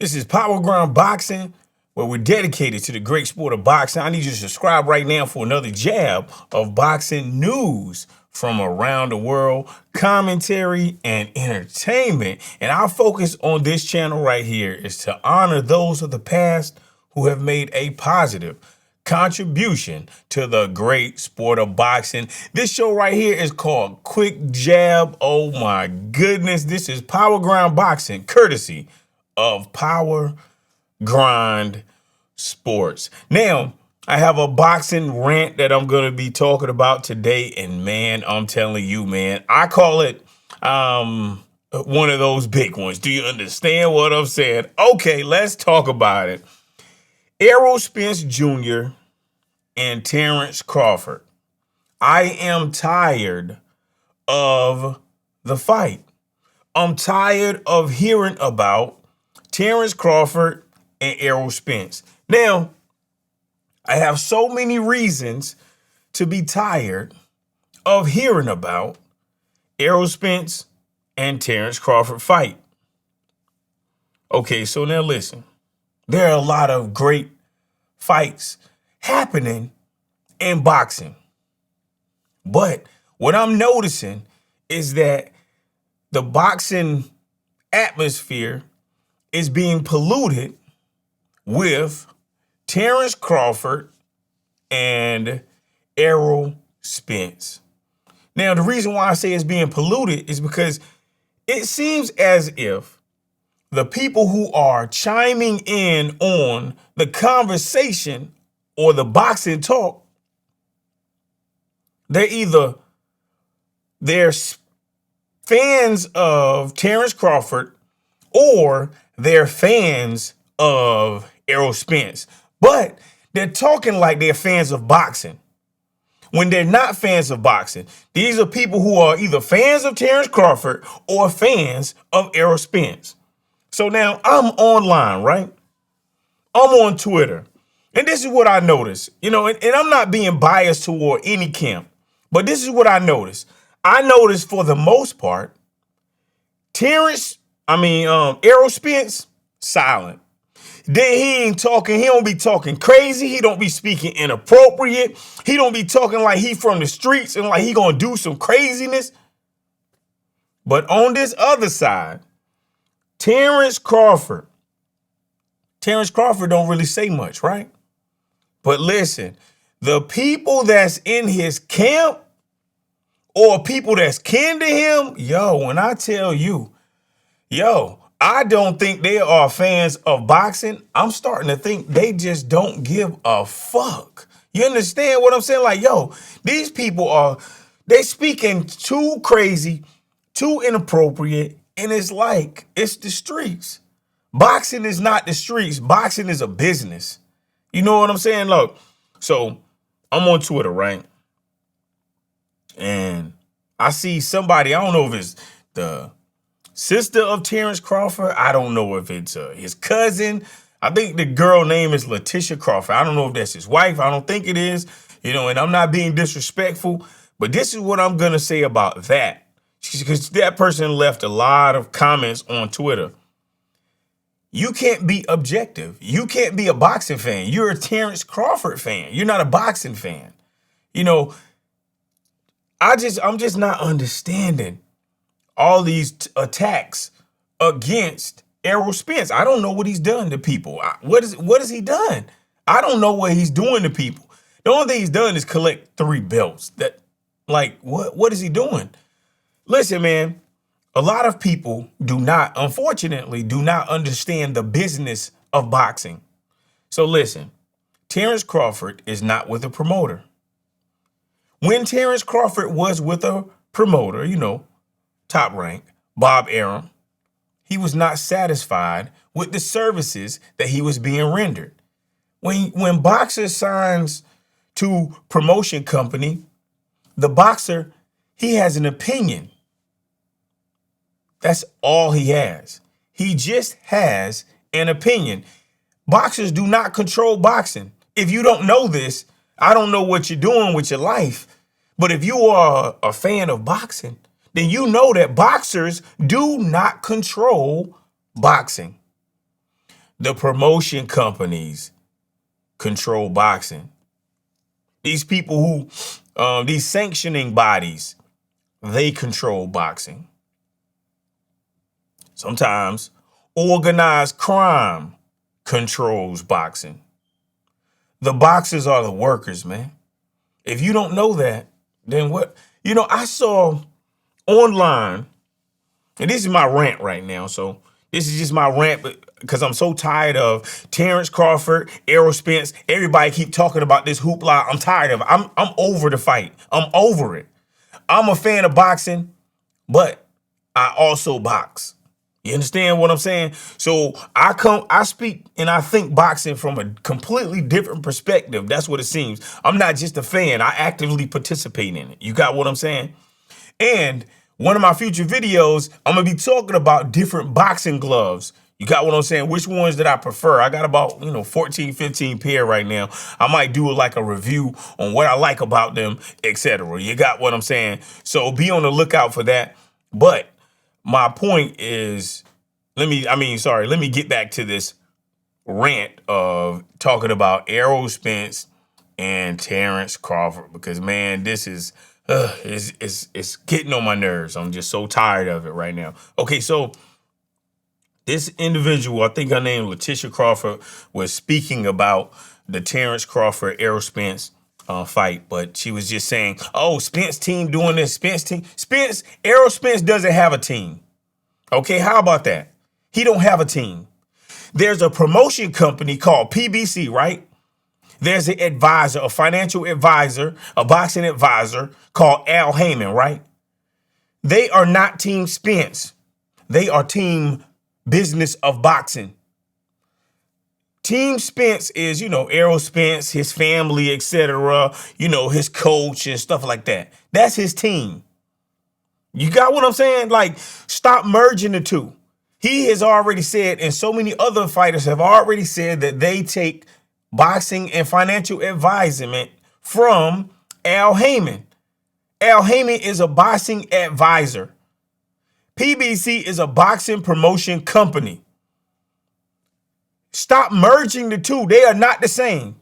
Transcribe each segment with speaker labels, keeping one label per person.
Speaker 1: This is Power Ground Boxing, where we're dedicated to the great sport of boxing. I need you to subscribe right now for another jab of boxing news from around the world, commentary, and entertainment. And our focus on this channel right here is to honor those of the past who have made a positive contribution to the great sport of boxing. This show right here is called Quick Jab. Oh my goodness. This is Power Ground Boxing, courtesy of Power Grind Sports. Now, I have a boxing rant that I'm going to be talking about today. And man, I'm telling you, man, I call it one of those big ones. Do you understand what I'm saying? Okay, let's talk about it. Errol Spence Jr. and Terrence Crawford. I am tired of the fight. I'm tired of hearing about Terrence Crawford and Errol Spence. Now, I have so many reasons to be tired of hearing about Errol Spence and Terrence Crawford fight. Okay, so now listen. There are a lot of great fights happening in boxing. But what I'm noticing is that the boxing atmosphere is being polluted with Terrence Crawford and Errol Spence. Now, the reason why I say it's being polluted is because it seems as if the people who are chiming in on the conversation or the boxing talk, they're fans of Terrence Crawford or they're fans of Errol Spence. But they're talking like they're fans of boxing when they're not fans of boxing. These are people who are either fans of Terrence Crawford or fans of Errol Spence. So now I'm online, right? I'm on Twitter. And this is what I noticed, and I'm not being biased toward any camp, but this is what I noticed. I noticed for the most part, Errol Spence, silent. Then he ain't talking. He don't be talking crazy. He don't be speaking inappropriate. He don't be talking like he from the streets and like he gonna do some craziness. But on this other side, Terrence Crawford don't really say much, right? But listen, the people that's in his camp or people that's kin to him, when I tell you, I don't think they are fans of boxing. I'm starting to think they just don't give a fuck. You understand what I'm saying? Like, these people they speaking too crazy, too inappropriate, and it's like, it's the streets. Boxing is not the streets. Boxing is a business. You know what I'm saying? Look, so I'm on Twitter, right? And I see somebody, I don't know if it's the sister of Terrence Crawford. I don't know if it's his cousin. I think the girl name is Letitia Crawford. I don't know if that's his wife. I don't think it is, and I'm not being disrespectful, but this is what I'm going to say about that. Because that person left a lot of comments on Twitter. You can't be objective. You can't be a boxing fan. You're a Terrence Crawford fan. You're not a boxing fan. I'm just not understanding all these attacks against Errol Spence. I don't know what he's done to people. What has he done? I don't know what he's doing to people. The only thing he's done is collect 3 belts. What is he doing? Listen, man, a lot of people unfortunately, do not understand the business of boxing. So listen, Terrence Crawford is not with a promoter. When Terrence Crawford was with a promoter, Top Rank, Bob Arum, he was not satisfied with the services that he was being rendered. When boxer signs to promotion company, the boxer, he has an opinion. That's all he has. He just has an opinion. Boxers do not control boxing. If you don't know this, I don't know what you're doing with your life. But if you are a fan of boxing, then you know that boxers do not control boxing. The promotion companies control boxing. These people who, these sanctioning bodies, they control boxing. Sometimes organized crime controls boxing. The boxers are the workers, man. If you don't know that, then what? You know, I saw online, and this is my rant right now. So this is just my rant because I'm so tired of Terrence Crawford, Errol Spence. Everybody keep talking about this hoopla. I'm tired of it. I'm over the fight. I'm over it. I'm a fan of boxing, but I also box. You understand what I'm saying? So I speak and I think boxing from a completely different perspective. That's what it seems. I'm not just a fan. I actively participate in it. You got what I'm saying? And one of my future videos, I'm going to be talking about different boxing gloves. You got what I'm saying? Which ones that I prefer? I got about, 14, 15 pair right now. I might do like a review on what I like about them, etc. You got what I'm saying? So be on the lookout for that. But my point is, let me get back to this rant of talking about Errol Spence and Terrence Crawford, because man, this is it's getting on my nerves. I'm just so tired of it right now. Okay, so this individual, I think her name Letitia Crawford, was speaking about the Terrence Crawford Errol Spence fight, but she was just saying, "Oh, Spence team doing this, Errol Spence doesn't have a team." Okay, how about that? He don't have a team. There's a promotion company called PBC, right? There's an advisor, a financial advisor, a boxing advisor called Al Heyman, right? They are not Team Spence. They are Team Business of Boxing. Team Spence is, Errol Spence, his family, etc., his coach and stuff like that. That's his team. You got what I'm saying? Like, stop merging the two. He has already said, and so many other fighters have already said, that they take boxing and financial advisement from Al Heyman. Al Heyman is a boxing advisor. PBC is a boxing promotion company. Stop merging the two. They are not the same.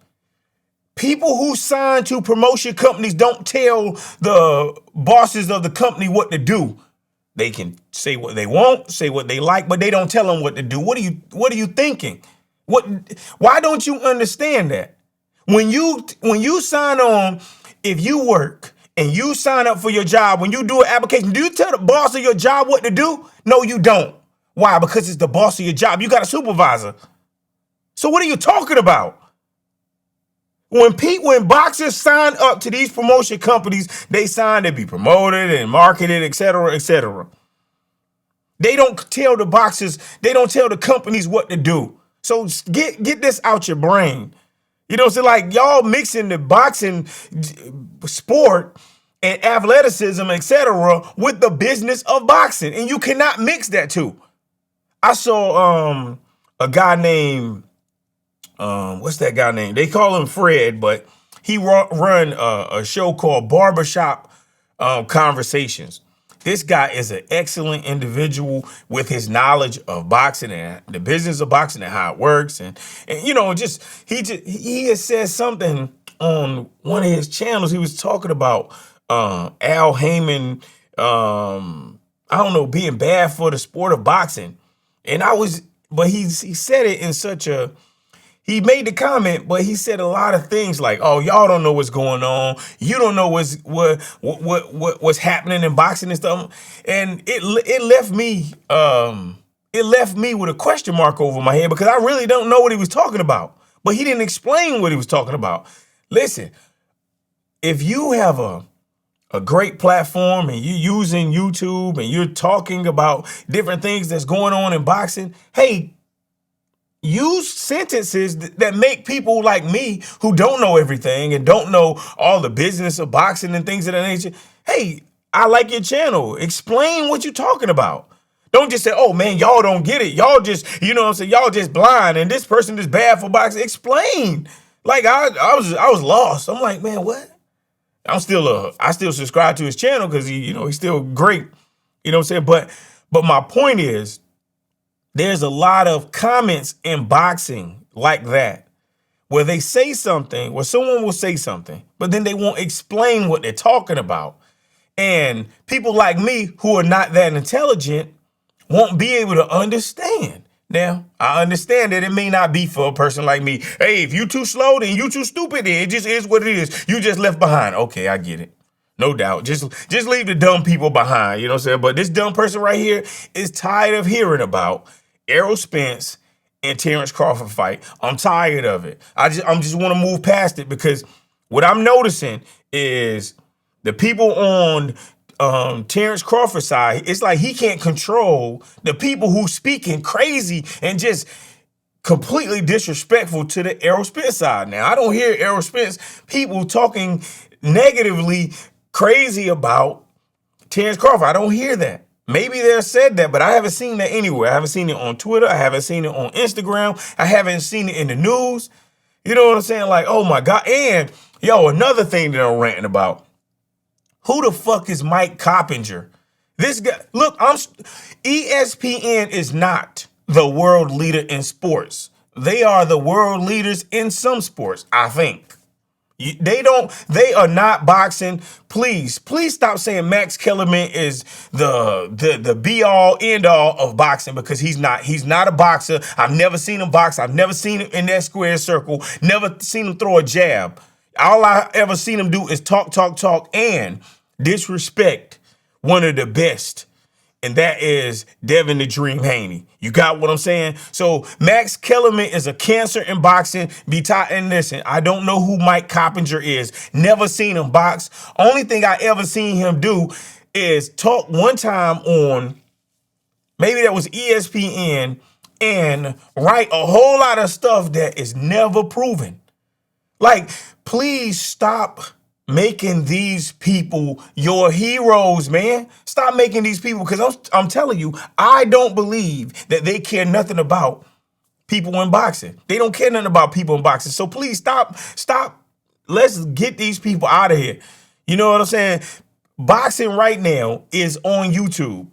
Speaker 1: People who sign to promotion companies don't tell the bosses of the company what to do. They can say what they want, say what they like, but they don't tell them what to do. What are you thinking? Why don't you understand that? When you sign on, if you work and you sign up for your job, when you do an application, do you tell the boss of your job what to do? No, you don't. Why? Because it's the boss of your job. You got a supervisor. So what are you talking about? When boxers sign up to these promotion companies, they sign to be promoted and marketed, etc., etc. They don't tell the boxers, they don't tell the companies what to do. So get this out your brain. You know, so like y'all mixing the boxing sport and athleticism, etc., with the business of boxing, and you cannot mix that two. I saw a guy named what's that guy name? They call him Fred, but he run a show called Barbershop Conversations. This guy is an excellent individual with his knowledge of boxing and the business of boxing and how it works. And he has said something on one of his channels. He was talking about Al Heyman, being bad for the sport of boxing. But he said it in such a, he made the comment, but he said a lot of things like, "Oh, y'all don't know what's going on. You don't know what's happening in boxing and stuff." And it left me with a question mark over my head, because I really don't know what he was talking about. But he didn't explain what he was talking about. Listen, if you have a great platform and you're using YouTube and you're talking about different things that's going on in boxing, hey, use sentences that make people like me, who don't know everything and don't know all the business of boxing and things of that nature. Hey, I like your channel. Explain what you're talking about. Don't just say, "Oh man, y'all don't get it. Y'all just, y'all just blind and this person is bad for boxing." Explain. Like I was lost. I'm like, man, what? I still subscribe to his channel because he's still great. You know what I'm saying? But my point is, There's a lot of comments in boxing like that, where they say something, where someone will say something, but then they won't explain what they're talking about. And people like me who are not that intelligent won't be able to understand. Now, I understand that it may not be for a person like me. Hey, if you too slow, then you too stupid, then it just is what it is. You just left behind. Okay, I get it. No doubt. Just leave the dumb people behind. You know what I'm saying? But this dumb person right here is tired of hearing about Errol Spence and Terrence Crawford fight. I'm tired of it. I'm just want to move past it, because what I'm noticing is the people on Terrence Crawford's side, it's like he can't control the people who speaking crazy and just completely disrespectful to the Errol Spence side. Now, I don't hear Errol Spence people talking negatively crazy about Terrence Crawford. I don't hear that. Maybe they said that, but I haven't seen that anywhere. I haven't seen it on Twitter. I haven't seen it on Instagram. I haven't seen it in the news. You know what I'm saying? Like, oh my God. And yo, another thing that I'm ranting about. Who the fuck is Mike Coppinger? This guy, look, ESPN is not the world leader in sports. They are the world leaders in some sports, I think. They are not boxing. Please stop saying Max Kellerman is the be all end all of boxing, because he's not a boxer. I've never seen him box. I've never seen him in that square circle. Never seen him throw a jab. All I ever seen him do is talk, and disrespect one of the best. And that is Devin the Dream Haney. You got what I'm saying? So Max Kellerman is a cancer in boxing. And listen, I don't know who Mike Coppinger is. Never seen him box. Only thing I ever seen him do is talk one time on, maybe that was ESPN, and write a whole lot of stuff that is never proven. Like, please stop making these people your heroes, man. Stop making these people, because I'm telling you, I don't believe that they care nothing about people in boxing. They don't care nothing about people in boxing. So please stop. Let's get these people out of here. You know what I'm saying? Boxing right now is on YouTube.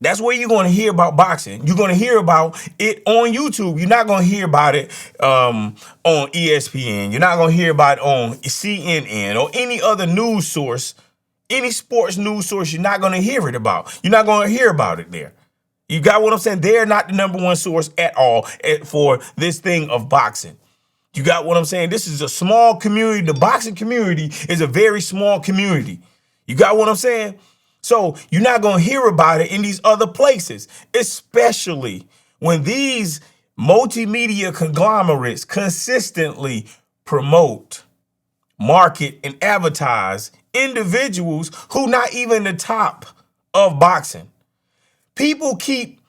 Speaker 1: That's where you're going to hear about boxing. You're going to hear about it on YouTube. You're not going to hear about it on ESPN. You're not going to hear about it on CNN or any other news source, any sports news source. You're not going to hear it about. You're not going to hear about it there. You got what I'm saying? They're not the number one source at all for this thing of boxing. You got what I'm saying? This is a small community. The boxing community is a very small community. You got what I'm saying? So you're not going to hear about it in these other places, especially when these multimedia conglomerates consistently promote, market, and advertise individuals who not even the top of boxing. People keep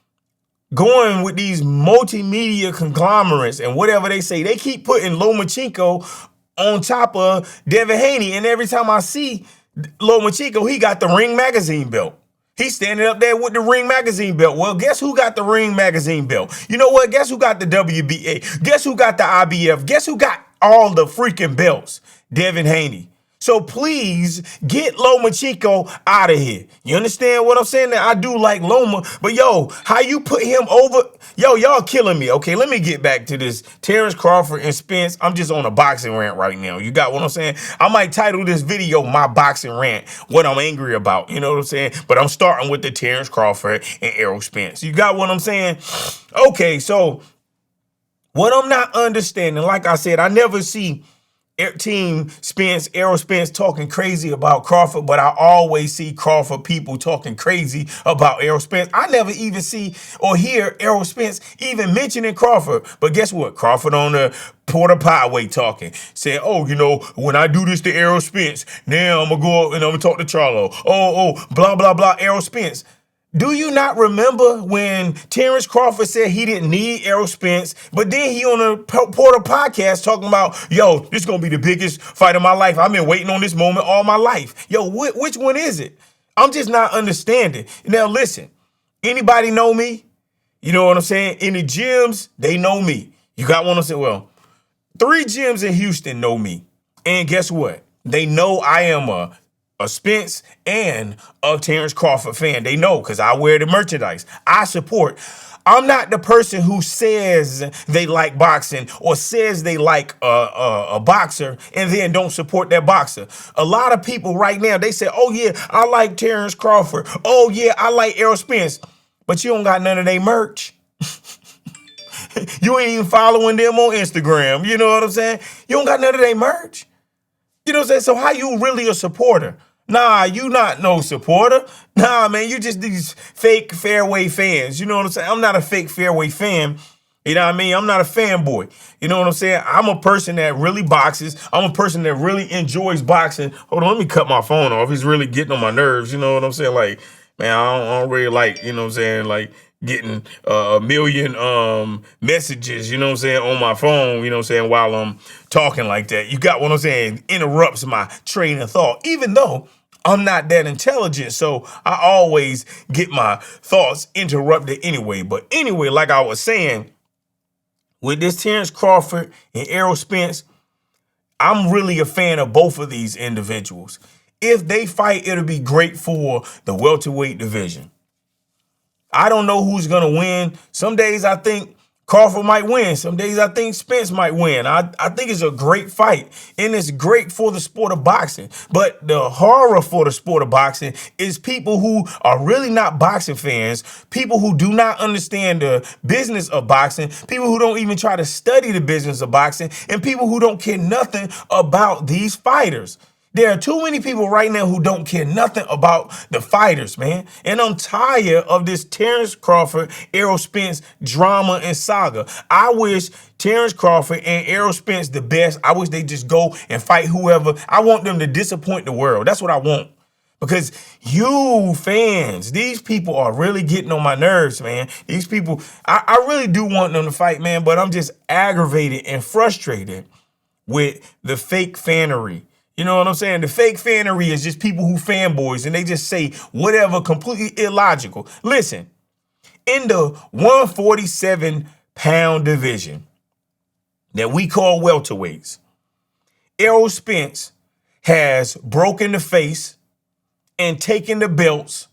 Speaker 1: going with these multimedia conglomerates and whatever they say. They keep putting Lomachenko on top of Devin Haney. And every time I see Lomachenko, he got the Ring Magazine belt. He's standing up there with the Ring Magazine belt. Well, guess who got the Ring Magazine belt? You know what? Guess who got the WBA? Guess who got the IBF? Guess who got all the freaking belts? Devin Haney. So please get Lomachenko out of here. You understand what I'm saying? That I do like Loma, but yo, how you put him over? Yo, y'all killing me. Okay, let me get back to this Terrence Crawford and Spence. I'm just on a boxing rant right now. You got what I'm saying? I might title this video My Boxing Rant, what I'm angry about. You know what I'm saying? But I'm starting with the Terrence Crawford and Errol Spence. You got what I'm saying? Okay, so what I'm not understanding, like I said, I never see Team Spence, Errol Spence talking crazy about Crawford, but I always see Crawford people talking crazy about Errol Spence. I never even see or hear Errol Spence even mentioning Crawford. But guess what? Crawford on the Porter Potway talking, saying, oh, you know, when I do this to Errol Spence, now I'm going to go up and I'm going to talk to Charlo. Oh, blah, blah, blah, Errol Spence. Do you not remember when Terrence Crawford said he didn't need Errol Spence, but then he on a Porter podcast talking about, yo, this is going to be the biggest fight of my life. I've been waiting on this moment all my life. Yo, which one is it? I'm just not understanding. Now, listen, anybody know me? You know what I'm saying? In the gyms, they know me. You got what I'm saying? Well, 3 gyms in Houston know me. And guess what? They know I am a a Spence and a Terrence Crawford fan. They know because I wear the merchandise. I support. I'm not the person who says they like boxing or says they like a boxer and then don't support that boxer. A lot of people right now, they say, oh yeah, I like Terrence Crawford. Oh yeah, I like Errol Spence. But you don't got none of their merch. You ain't even following them on Instagram. You know what I'm saying? You don't got none of their merch. You know what I'm saying? So how you really a supporter? Nah, you not no supporter. Nah, man, you just these fake fairway fans. You know what I'm saying? I'm not a fake fairway fan. You know what I mean? I'm not a fanboy. You know what I'm saying? I'm a person that really boxes. I'm a person that really enjoys boxing. Hold on, let me cut my phone off. He's really getting on my nerves. You know what I'm saying? Like, man, I don't really like, you know what I'm saying? Like, getting a million messages, you know what I'm saying, on my phone, you know what I'm saying, while I'm talking like that. You got what I'm saying? Interrupts my train of thought, even though I'm not that intelligent. So I always get my thoughts interrupted anyway. But anyway, like I was saying, with this Terrence Crawford and Errol Spence, I'm really a fan of both of these individuals. If they fight, it'll be great for the welterweight division. I don't know who's going to win. Some days I think Crawford might win. Some days I think Spence might win. I think it's a great fight, and it's great for the sport of boxing. But the horror for the sport of boxing is people who are really not boxing fans, people who do not understand the business of boxing, people who don't even try to study the business of boxing, and people who don't care nothing about these fighters. There are too many people right now who don't care nothing about the fighters, man. And I'm tired of this Terrence Crawford, Errol Spence drama and saga. I wish Terrence Crawford and Errol Spence the best. I wish they just go and fight whoever. I want them to disappoint the world. That's what I want. Because you fans, these people are really getting on my nerves, man. These people, I really do want them to fight, man, but I'm just aggravated and frustrated with the fake fanery. You know what I'm saying? The fake fanery is just people who fanboys and they just say whatever completely illogical. Listen, in the 147-pound division that we call welterweights, Errol Spence has broken the face and taken the belts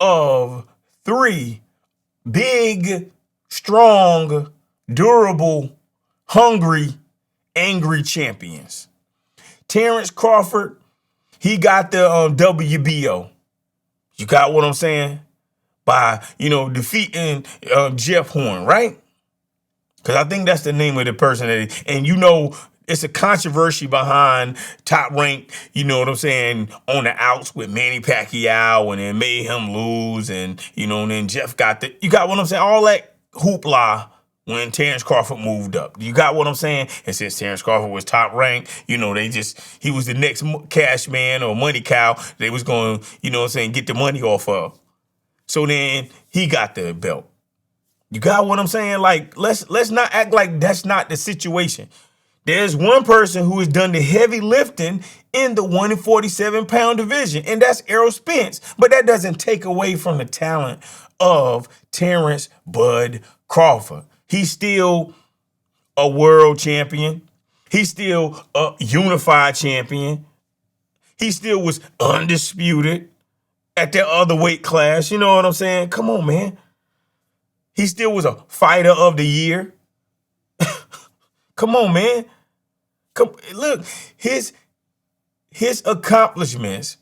Speaker 1: of 3 big, strong, durable, hungry, angry champions. Terrence Crawford, he got the WBO. You got what I'm saying? By, defeating Jeff Horn, right? Because I think that's the name of the person. And it's a controversy behind Top Rank, you know what I'm saying, on the outs with Manny Pacquiao, and then made him lose. And, and then Jeff you got what I'm saying? All that hoopla when Terrence Crawford moved up. You got what I'm saying? And since Terrence Crawford was Top Rank, he was the next cash man or money cow they was going, get the money off of. So then he got the belt. You got what I'm saying? Like, let's not act like that's not the situation. There's one person who has done the heavy lifting in the 147-pound division, and that's Errol Spence. But that doesn't take away from the talent of Terrence Bud Crawford. He's still a world champion. He's still a unified champion. He still was undisputed at that other weight class. You know what I'm saying? Come on, man. He still was a fighter of the year. Come on, man. Look, his accomplishments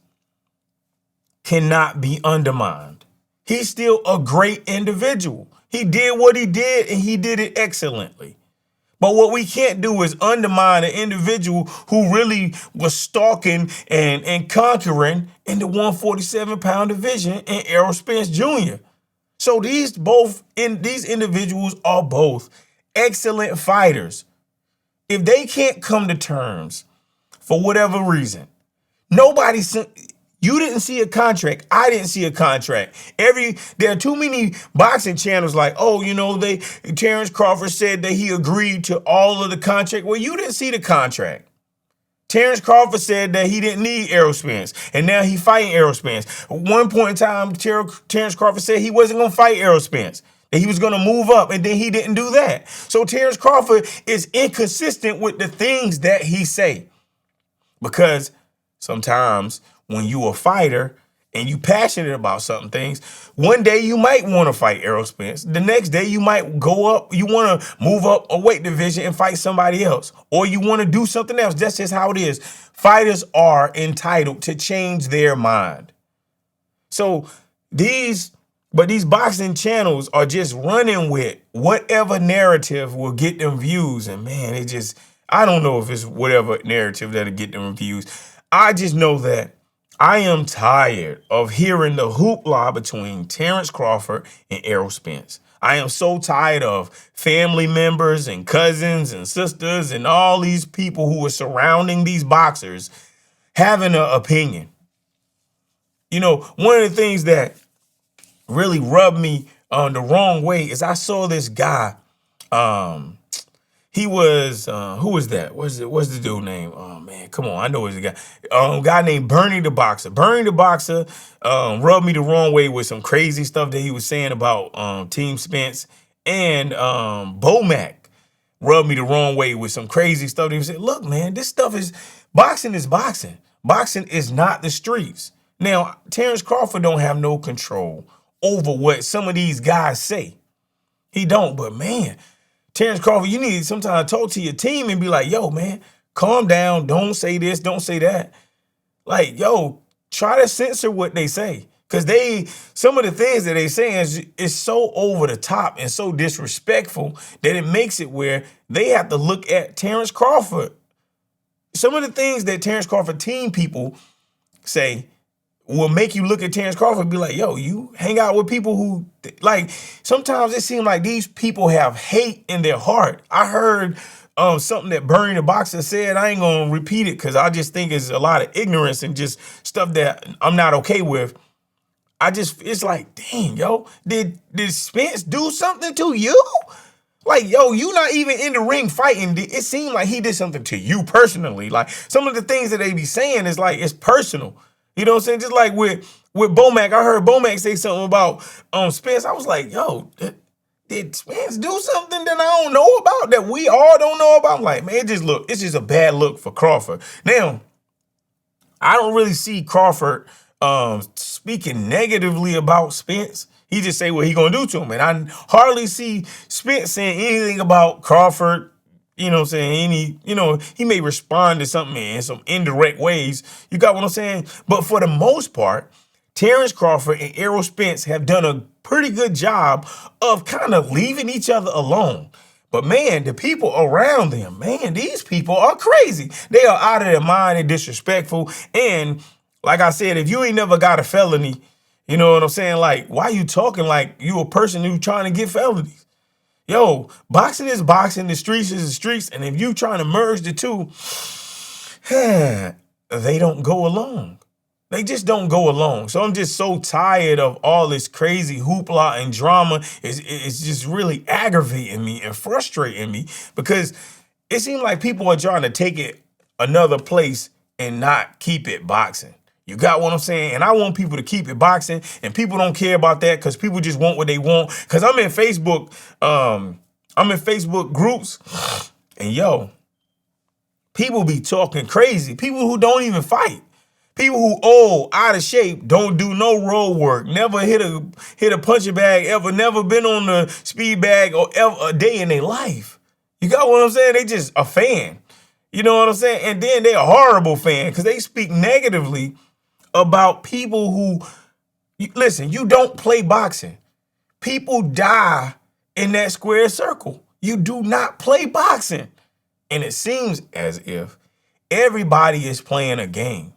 Speaker 1: cannot be undermined. He's still a great individual. He did what he did, and he did it excellently. But what we can't do is undermine an individual who really was stalking and conquering in the 147-pound division in Errol Spence Jr. So these individuals are both excellent fighters. If they can't come to terms for whatever reason, you didn't see a contract. I didn't see a contract. There are too many boxing channels like, Terrence Crawford said that he agreed to all of the contract. Well, you didn't see the contract. Terrence Crawford said that he didn't need Errol Spence, and now he's fighting Errol Spence. At one point in time, Terrence Crawford said he wasn't going to fight Errol Spence, that he was going to move up, and then he didn't do that. So Terrence Crawford is inconsistent with the things that he say, because sometimes when you a fighter and you passionate about something things, one day you might want to fight Errol Spence. The next day you might go up, you want to move up a weight division and fight somebody else. Or you want to do something else. That's just how it is. Fighters are entitled to change their mind. So these boxing channels are just running with whatever narrative will get them views. And man, I don't know if it's whatever narrative that'll get them views. I just know that I am tired of hearing the hoopla between Terrence Crawford and Errol Spence. I am so tired of family members and cousins and sisters and all these people who are surrounding these boxers having an opinion. You know, one of the things that really rubbed me the wrong way is I saw this guy. He was who was that? What's the dude name? Oh man, come on! I know it's a guy. Guy named Bernie the Boxer. Bernie the Boxer rubbed me the wrong way with some crazy stuff that he was saying about Team Spence, and Bomac rubbed me the wrong way with some crazy stuff. That he said, "Look, man, this stuff is boxing. Boxing is not the streets." Now, Terrence Crawford don't have no control over what some of these guys say. He don't, but man, Terrence Crawford, you need to sometimes talk to your team and be like, yo, man, calm down. Don't say this. Don't say that. Like, yo, try to censor what they say. Because some of the things that they say is so over the top and so disrespectful that it makes it where they have to look at Terrence Crawford. Some of the things that Terrence Crawford team people say will make you look at Terrence Crawford and be like, yo, you hang out with people who, like, sometimes it seems like these people have hate in their heart. I heard something that Bernie the Boxer said. I ain't going to repeat it because I just think it's a lot of ignorance and just stuff that I'm not okay with. It's like, dang, yo, did Spence do something to you? Like, yo, you not even in the ring fighting. It seemed like he did something to you personally. Like, some of the things that they be saying is like, it's personal. You know what I'm saying? Just like with Bomac, I heard Bomac say something about Spence. I was like, yo, did Spence do something that I don't know about, that we all don't know about? I'm like, man, it's just a bad look for Crawford. Now, I don't really see Crawford speaking negatively about Spence. He just say what he gonna do to him. And I hardly see Spence saying anything about Crawford. You know what I'm saying? He may respond to something in some indirect ways. You got what I'm saying? But for the most part, Terrence Crawford and Errol Spence have done a pretty good job of kind of leaving each other alone. But man, the people around them, man, these people are crazy. They are out of their mind and disrespectful. And like I said, if you ain't never got a felony, you know what I'm saying? Like, why you talking like you a person who trying to get felonies? Yo, boxing is boxing, the streets is the streets, and if you trying to merge the two, they don't go along. They just don't go along. So I'm just so tired of all this crazy hoopla and drama. It's just really aggravating me and frustrating me because it seems like people are trying to take it another place and not keep it boxing. You got what I'm saying? And I want people to keep it boxing, and people don't care about that because people just want what they want. Because I'm in Facebook groups, and yo, people be talking crazy. People who don't even fight. People who old, out of shape, don't do no road work, never hit a punching bag ever, never been on the speed bag or ever a day in their life. You got what I'm saying? They just a fan. You know what I'm saying? And then they're a horrible fan because they speak negatively about people who, listen, you don't play boxing. People die in that square circle. You do not play boxing. And it seems as if everybody is playing a game.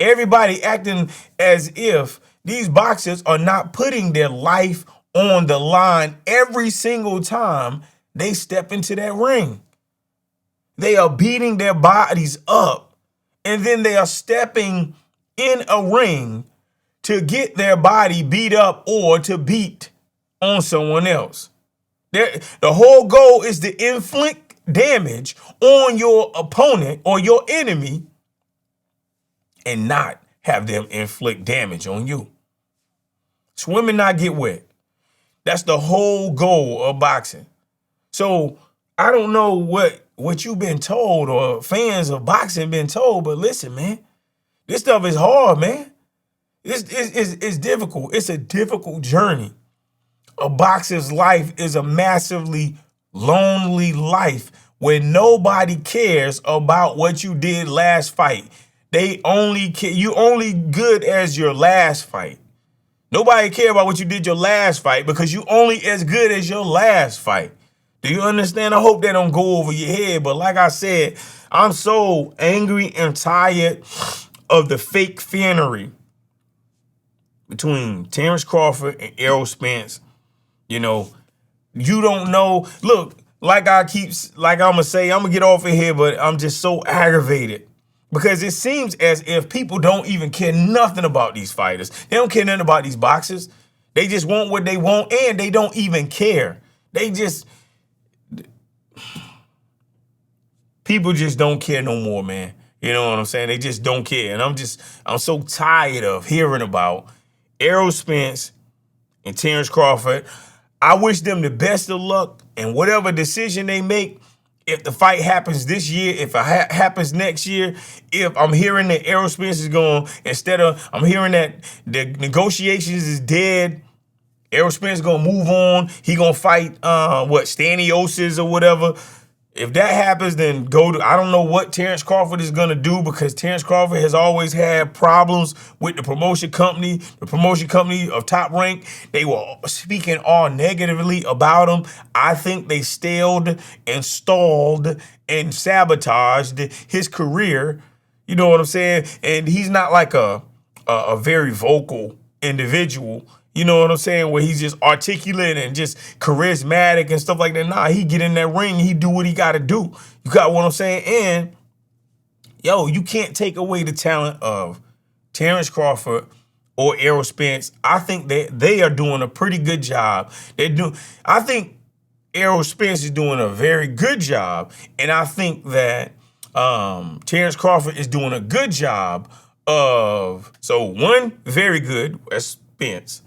Speaker 1: Everybody acting as if these boxers are not putting their life on the line every single time they step into that ring. They are beating their bodies up, and then they are stepping in a ring to get their body beat up or to beat on someone else. The whole goal is to inflict damage on your opponent or your enemy and not have them inflict damage on you. Swim and not get wet. That's the whole goal of boxing. So I don't know what you've been told or fans of boxing been told, but listen, man. This stuff is hard, man. It's difficult. It's a difficult journey. A boxer's life is a massively lonely life where nobody cares about what you did last fight. They only care. You only good as your last fight. Nobody care about what you did your last fight because you only as good as your last fight. Do you understand? I hope that don't go over your head. But like I said, I'm so angry and tired of the fake fanery between Terrence Crawford and Errol Spence. You know, you don't know. Look, like I'm gonna say, I'm gonna get off of here, but I'm just so aggravated because it seems as if people don't even care nothing about these fighters. They don't care nothing about these boxers. They just want what they want, and they don't even care. People just don't care no more, man. You know what I'm saying? They just don't care. And I'm so tired of hearing about Errol Spence and Terrence Crawford. I wish them the best of luck in whatever decision they make. If the fight happens this year, if it happens next year, if I'm hearing that Errol Spence is going, I'm hearing that the negotiations is dead, Errol Spence is going to move on. He going to fight, Staniosis or whatever. If that happens, then I don't know what Terrence Crawford is going to do because Terrence Crawford has always had problems with the promotion company of Top Rank. They were speaking all negatively about him. I think they stalled and stalled and sabotaged his career. You know what I'm saying? And he's not like a very vocal individual. You know what I'm saying? Where he's just articulate and just charismatic and stuff like that. Nah, he get in that ring, he do what he got to do. You got what I'm saying? And, you can't take away the talent of Terrence Crawford or Errol Spence. I think they are doing a pretty good job. I think Errol Spence is doing a very good job. And I think that Terrence Crawford is doing a good job one, very good, as Spence.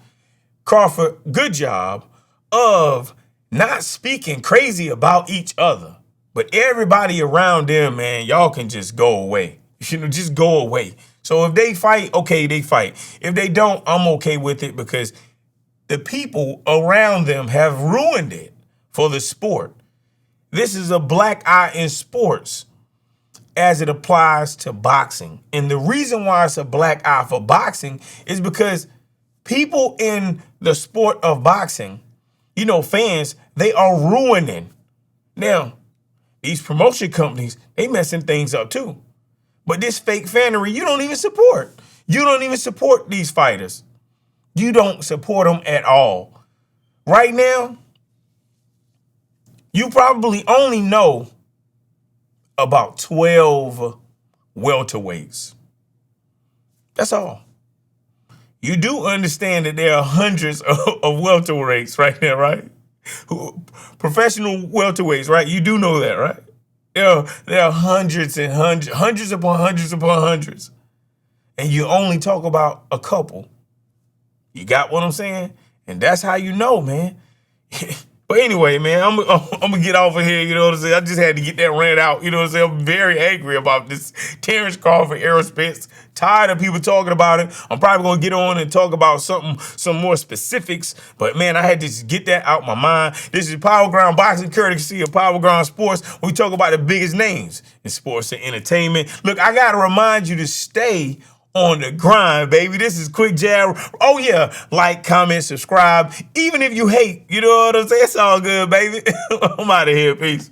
Speaker 1: Crawford, good job of not speaking crazy about each other. But everybody around them, man, y'all can just go away. Just go away. So if they fight, okay, they fight. If they don't, I'm okay with it because the people around them have ruined it for the sport. This is a black eye in sports as it applies to boxing. And the reason why it's a black eye for boxing is because people in the sport of boxing, fans, they are ruining. Now, these promotion companies, they messing things up too. But this fake fanery, you don't even support. You don't even support these fighters. You don't support them at all. Right now, you probably only know about 12 welterweights. That's all. You do understand that there are hundreds of welterweights right there, right? Professional welterweights, right? You do know that, right? There are hundreds and hundreds upon hundreds upon hundreds. And you only talk about a couple. You got what I'm saying? And that's how you know, man. But anyway, man, I'm going to get off of here, you know what I'm saying? I just had to get that rant out, you know what I'm saying? I'm very angry about this Terrence Crawford, Errol Spence. Tired of people talking about it. I'm probably going to get on and talk about some more specifics. But, man, I had to just get that out my mind. This is Power Ground Boxing, courtesy of Power Ground Sports. We talk about the biggest names in sports and entertainment. Look, I got to remind you to stay on the grind, baby. This is Quick Jab. Oh, yeah. Like, comment, subscribe. Even if you hate, you know what I'm saying? It's all good, baby. I'm out of here. Peace.